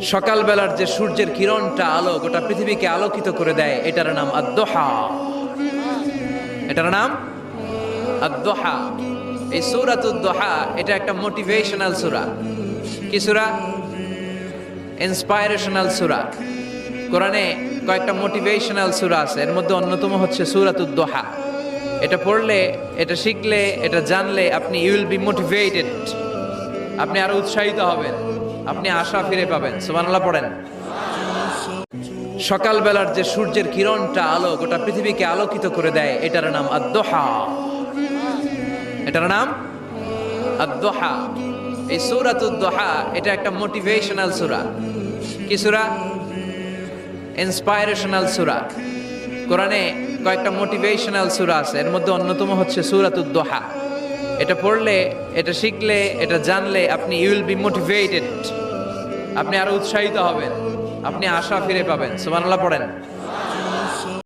সকালবেলার যে সূর্যের কিরণটা আলো গোটা পৃথিবীকে আলোকিত করে দেয়, এটার নাম আদ-দুহা। এটার নাম আদ-দুহা। এই সূরাতুদ দুহা এটা একটা মোটিভেশনাল সূরা। কি সূরা? ইন্সপাইরেশনাল সূরা। কোরআনে কয়েকটা মোটিভেশনাল সূরা আছে, এর মধ্যে অন্যতম হচ্ছে সূরাতুদ দুহা। এটা পড়লে, এটা শিখলে, এটা জানলে আপনি উইল বি মোটিভেটেড, আপনি আরো উৎসাহিত হবেন, আপনি আশা ফিরে পাবেন। সুবহানাল্লাহ পড়েন। সকালবেলার যে সূর্যের কিরণটা আলো গোটা পৃথিবীকে আলোকিত করে দেয়, এটার নাম আদ-দুহা। এটার নাম আদ-দুহা। এই সূরাতুদ দুহা এটা একটা মোটিভেশনাল সূরা। কি সূরা? ইন্সপাইরেশনাল সূরা। কোরআনে কয়েকটা মোটিভেশনাল সূরা আছে, এর মধ্যে অন্যতম হচ্ছে সূরাতুদ দুহা। এটা পড়লে, এটা শিখলে, এটা জানলে আপনি উইল বি মোটিভেটেড, আপনি আরো উৎসাহিত হবেন, আপনি আশা ফিরে পাবেন। সুবহানাল্লাহ পড়েন।